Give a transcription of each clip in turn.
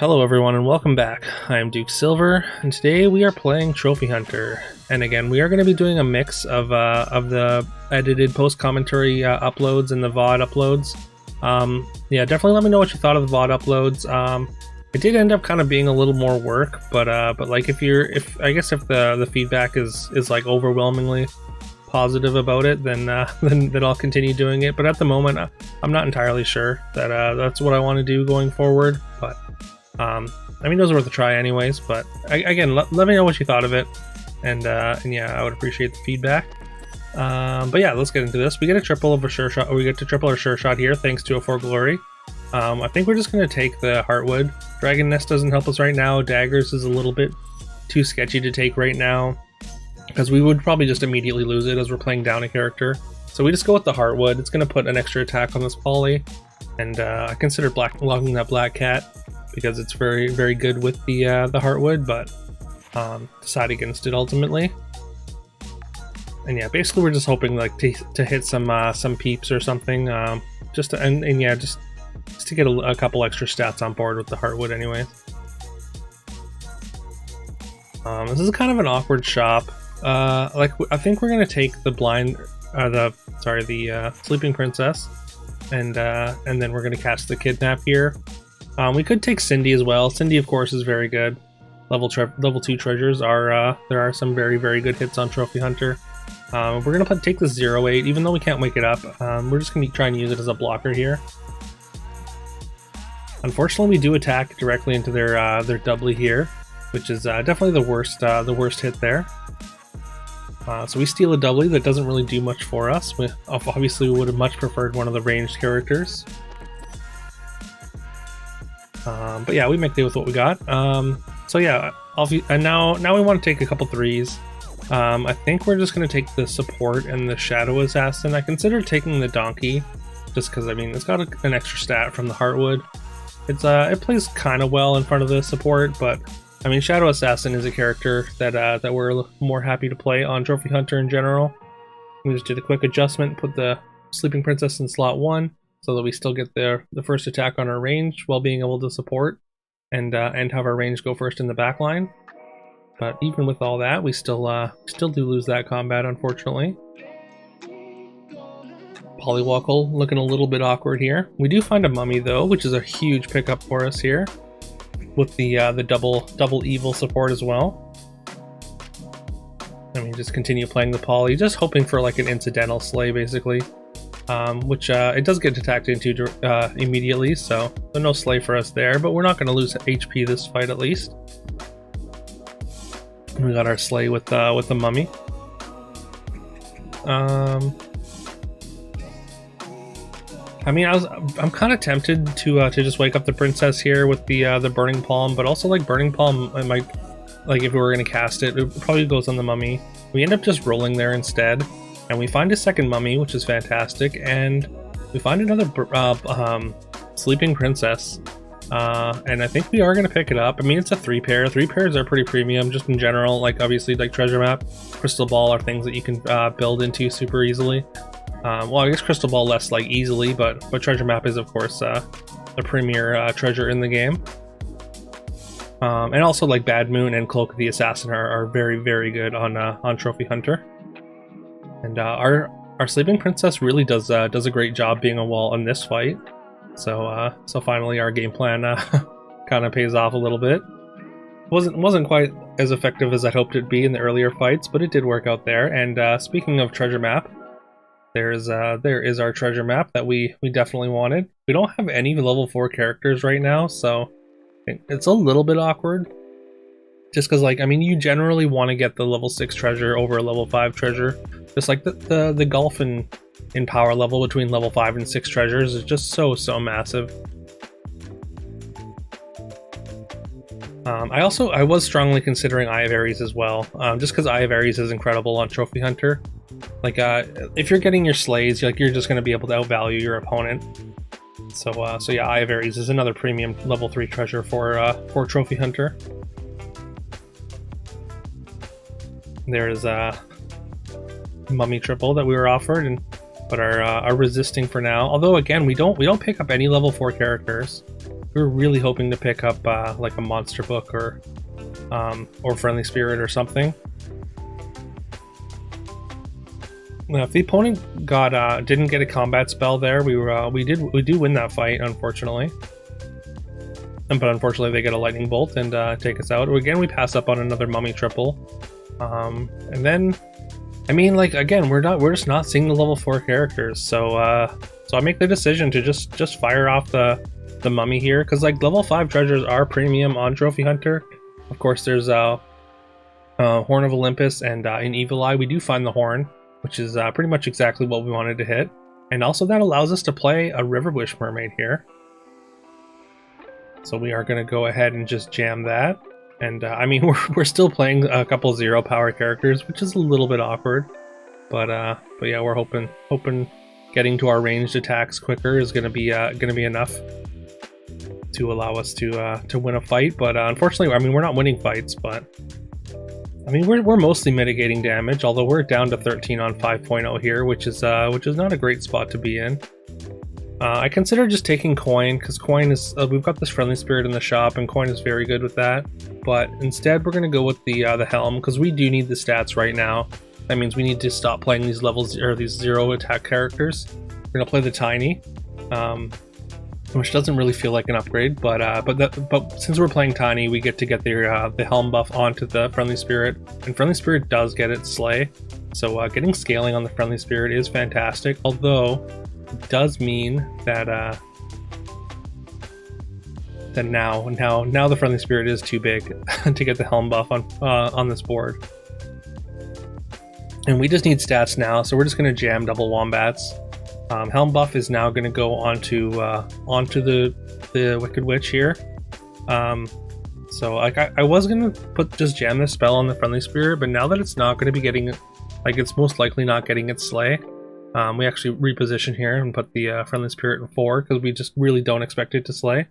Hello everyone and welcome back. I am Duke Silver and today we are playing Trophy Hunter. And again, we are going to be doing a mix of the edited post-commentary uploads and the VOD uploads. Yeah, definitely let me know what you thought of the VOD uploads. It did end up kind of being a little more work, but like if the feedback is like overwhelmingly positive about it, then I'll continue doing it. But at the moment, I'm not entirely sure that that's what I want to do going forward. But I mean, it was worth a try anyways. But again, let me know what you thought of it, and yeah, I would appreciate the feedback. But yeah, let's get into this. We get a triple of a sure shot. We get to triple our sure shot here, thanks to a For Glory. I think we're just gonna take the Heartwood. Dragon Nest doesn't help us right now. Daggers is a little bit too sketchy to take right now, because we would probably just immediately lose it as we're playing down a character. So we just go with the Heartwood. It's going to put an extra attack on this Polly, and I consider logging that Black Cat because it's very, very good with the Heartwood, but decide against it ultimately. And yeah, basically we're just hoping like to hit some peeps or something, just to get a couple extra stats on board with the Heartwood anyway. This is kind of an awkward shop. I think we're gonna take the Sleeping Princess, and then we're gonna cast the Kidnap here. We could take Cindy as well. Cindy, of course, is very good. Level 2 treasures are there are some very, very good hits on Trophy Hunter. We're gonna take the 0-8, even though we can't wake it up. We're just gonna try and use it as a blocker here. Unfortunately, we do attack directly into their doubly here, which is definitely the worst hit there. So we steal a doubly that doesn't really do much for us. Obviously, we would have much preferred one of the ranged characters. But yeah, we make do with what we got. So yeah, and now we want to take a couple threes. I think we're just going to take the support and the Shadow Assassin. I consider taking the Donkey, just because I mean it's got an extra stat from the Heartwood. It plays kind of well in front of the support, but I mean, Shadow Assassin is a character that we're more happy to play on Trophy Hunter in general. We just did a quick adjustment, put the Sleeping Princess in slot 1, so that we still get the first attack on our range while being able to support and have our range go first in the back line. But even with all that, we still do lose that combat, unfortunately. Polywalkle looking a little bit awkward here. We do find a Mummy though, which is a huge pickup for us here, with the double evil support as well. And we just continue playing the Polly, just hoping for like an incidental slay basically, which it does get attacked into immediately, so no slay for us there, but we're not going to lose HP this fight at least. And we got our slay with the Mummy. I mean, I'm kind of tempted to just wake up the princess here with the Burning Palm, but also like Burning Palm, I might, like if we were gonna cast it, it probably goes on the Mummy. We end up just rolling there instead, and we find a second Mummy, which is fantastic, and we find another Sleeping Princess, and I think we are gonna pick it up. I mean, it's a 3-pair. 3-pairs are pretty premium, just in general. Like obviously, like Treasure Map, Crystal Ball are things that you can build into super easily. Well, I guess Crystal Ball less like easily, but Treasure Map is of course the premier treasure in the game. And also like Bad Moon and Cloak of the Assassin are very, very good on Trophy Hunter. And our Sleeping Princess really does a great job being a wall in this fight. So finally our game plan kind of pays off a little bit. Wasn't quite as effective as I'd hoped it'd be in the earlier fights, but it did work out there. And speaking of Treasure Map, there is our treasure map that we definitely wanted. We don't have any level 4 characters right now, so it's a little bit awkward. Just because, like, I mean, you generally want to get the level 6 treasure over a level 5 treasure. Just like the gulf in power level between level 5 and 6 treasures is just so massive. I was strongly considering Eye of Ares as well, just because Eye of Ares is incredible on Trophy Hunter. Like, if you're getting your slays, you're just going to be able to outvalue your opponent. So yeah, Eye of Ares is another premium level 3 treasure for Trophy Hunter. There's a Mummy triple that we were offered, but are resisting for now. Although again, we don't pick up any level 4 characters. We were really hoping to pick up like a monster book or friendly spirit or something. Now, if the opponent didn't get a combat spell there, we do win that fight, unfortunately. But unfortunately, they get a lightning bolt and take us out. Again, we pass up on another mummy triple, and then, I mean, like again, we're just not seeing the level 4 characters. So I make the decision to just fire off the mummy here, because like level 5 treasures are premium on Trophy Hunter. Of course, there's Horn of Olympus, and in Evil Eye we do find the horn, which is pretty much exactly what we wanted to hit, and also that allows us to play a River Wish Mermaid here. So we are going to go ahead and just jam that. And I mean, we're still playing a couple 0 power characters, which is a little bit awkward. But yeah, we're hoping getting to our ranged attacks quicker is going to be enough to allow us to win a fight. But unfortunately, I mean, we're not winning fights, but I mean, we're mostly mitigating damage. Although we're down to 13 on 5.0 here, which is not a great spot to be in. I consider just taking Coin, because Coin is we've got this friendly spirit in the shop, and Coin is very good with that. But instead, we're going to go with the Helm, because we do need the stats right now. That means we need to stop playing these levels or these 0 attack characters. We're going to play the Tiny, which doesn't really feel like an upgrade. But since we're playing Tiny, we get the Helm buff onto the friendly spirit, and friendly spirit does get its Slay. So getting scaling on the friendly spirit is fantastic. Although it does mean that now the friendly spirit is too big to get the Helm buff on this board, and we just need stats now. So we're just going to jam double wombats. Helm buff is now going to go onto the Wicked Witch here. So like I was going to just jam this spell on the friendly spirit, but now that it's not going to be getting, like it's most likely not getting its Slay. We actually reposition here and put the friendly spirit in 4, because we just really don't expect it to slay.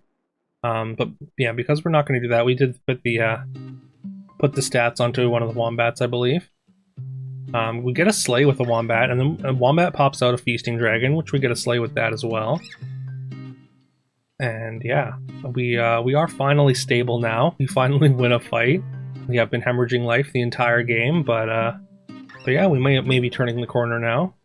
But yeah, because we're not going to do that, we did put the stats onto one of the wombats, I believe. We get a slay with a wombat, and then a wombat pops out a feasting dragon, which we get a slay with that as well. And yeah, we are finally stable now. We finally win a fight. We have been hemorrhaging life the entire game, but yeah, we may be turning the corner now.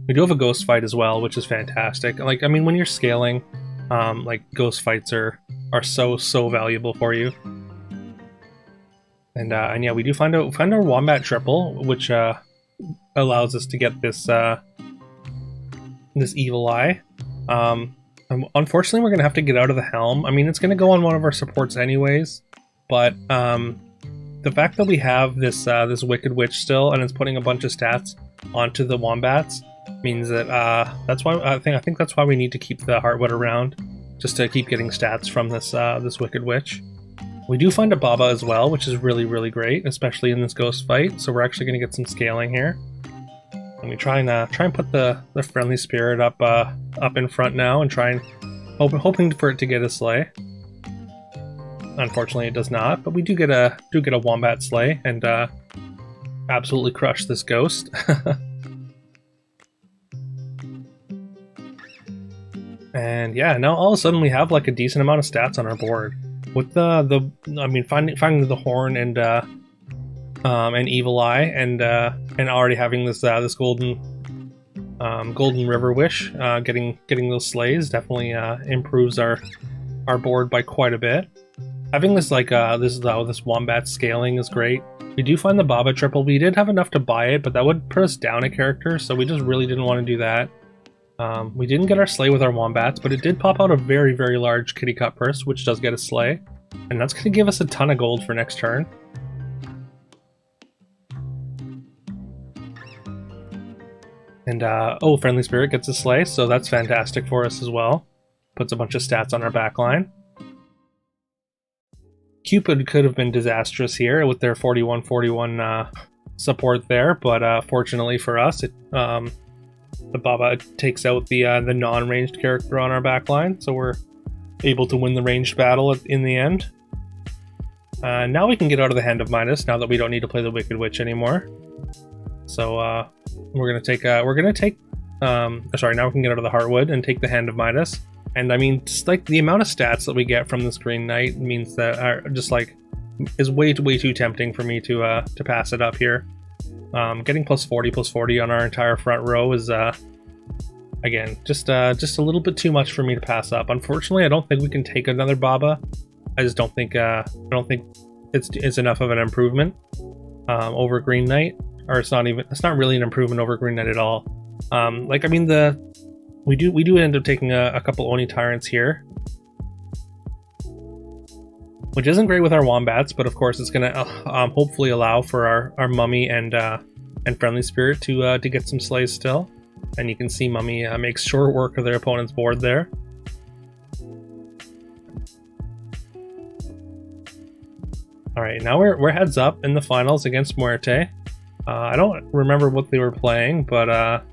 We do have a ghost fight as well, which is fantastic. Like, I mean, when you're scaling, like ghost fights are so valuable for you. And yeah, we do find our wombat triple, which allows us to get this this Evil Eye. Unfortunately, we're gonna have to get out of the Helm. I mean, it's gonna go on one of our supports anyways, but the fact that we have this Wicked Witch still, and it's putting a bunch of stats onto the wombats, means that that's why I think that's why we need to keep the Heartwood around, just to keep getting stats from this Wicked Witch. We do find a Baba as well, which is really great, especially in this ghost fight. So we're actually going to get some scaling here. Let me try and put the friendly spirit up in front now, and hoping for it to get a slay. Unfortunately, it does not, but we do get a wombat slay and absolutely crush this ghost. And yeah, now all of a sudden we have like a decent amount of stats on our board. With finding the horn and Evil Eye, and already having this golden River Wish, getting those slays definitely improves our board by quite a bit. Having this this wombat scaling is great. We do find the Baba triple. We did have enough to buy it, but that would put us down a character, so we just really didn't want to do that. We didn't get our slay with our wombats, but it did pop out a very large kitty cut purse, which does get a slay, and that's going to give us a ton of gold for next turn. And oh, friendly spirit gets a slay, so that's fantastic for us as well. Puts a bunch of stats on our backline. Cupid could have been disastrous here with their 41/41 support there, but fortunately for us, the Baba takes out the non-ranged character on our backline, so we're able to win the ranged battle in the end. Now we can get out of the Hand of Midas, now that we don't need to play the Wicked Witch anymore. So we're gonna take Sorry, now we can get out of the Heartwood and take the Hand of Midas. And I mean, just like the amount of stats that we get from this Green Knight means that are just like is way too tempting for me to pass it up here. Getting +40 on our entire front row is again just a little bit too much for me to pass up. Unfortunately, I don't think we can take another Baba. I just don't think it's enough of an improvement over Green Knight, or it's not really an improvement over Green Knight at all. Like I mean we do end up taking a couple Oni Tyrants here, which isn't great with our Wombats, but of course it's gonna hopefully allow for our Mummy and Friendly Spirit to get some slays still. And you can see Mummy makes short work of their opponent's board there. All right, now we're heads up in the finals against Muerte. I don't remember what they were playing, but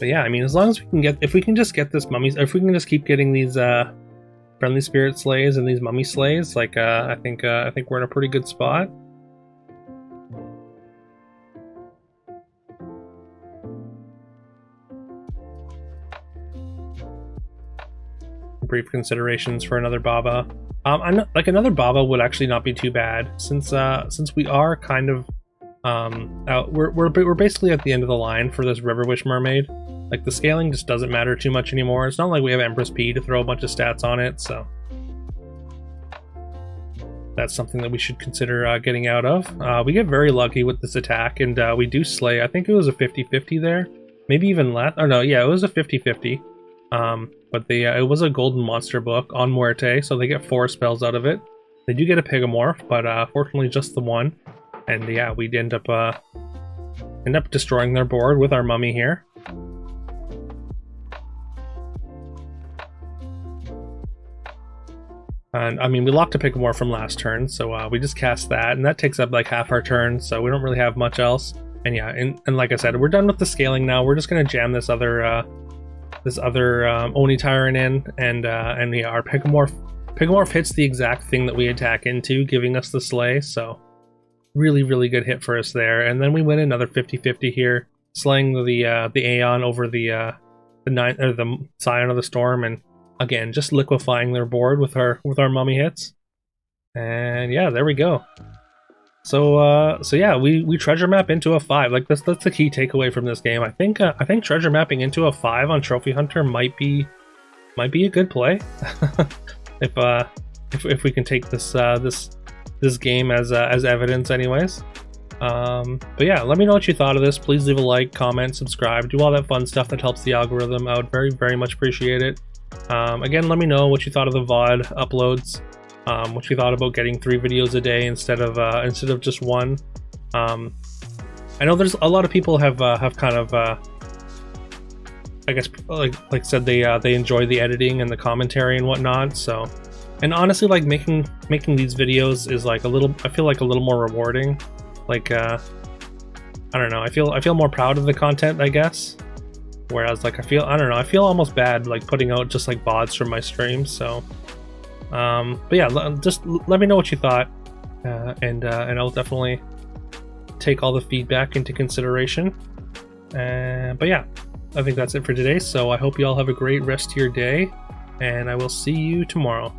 yeah, I mean, as long as if we can just get this Mummy, if we can just keep getting these Friendly Spirit slays and these Mummy slays, like I think we're in a pretty good spot. Brief considerations for another Baba. Like another Baba would actually not be too bad, since we are kind of we're basically at the end of the line for this River Wish Mermaid. Like the scaling just doesn't matter too much anymore. It's not like we have Empress P to throw a bunch of stats on it, so that's something that we should consider getting out of. We get very lucky with this attack, and we do slay. I think it was a 50-50 there, maybe even less. Oh no, yeah, it was a 50-50. But it was a golden monster book on Muerte, so they get 4 spells out of it. They do get a Pigomorph, but fortunately just the one. And yeah, we'd end up destroying their board with our Mummy here. And I mean, we locked a Pigomorph from last turn, so we just cast that, and that takes up like half our turn, so we don't really have much else. And yeah, and like I said, we're done with the scaling now. We're just gonna jam this other Oni Tyrant in, and yeah, our Pigomorph hits the exact thing that we attack into, giving us the slay. So really good hit for us there. And then we win another 50-50 here, slaying the Aeon over the Scion of the Storm, and again just liquefying their board with our Mummy hits. And yeah, there we go. So yeah, we treasure map into a 5. Like that's the key takeaway from this game. I think treasure mapping into a 5 on Trophy Hunter might be a good play. if we can take this game as evidence, anyways. But yeah, let me know what you thought of this. Please leave a like, comment, subscribe, do all that fun stuff that helps the algorithm. I would very much appreciate it. Again, let me know what you thought of the VOD uploads. What you thought about getting 3 videos a day instead of just 1. I know there's a lot of people have kind of I guess like said they enjoy the editing and the commentary and whatnot. So, and honestly, like making these videos is like I feel like a little more rewarding. Like I don't know, I feel more proud of the content, I guess. Whereas like I feel almost bad like putting out just like VODs from my streams. So but yeah, just let me know what you thought, and I'll definitely take all the feedback into consideration. But yeah, I think that's it for today, so I hope you all have a great rest of your day, and I will see you tomorrow.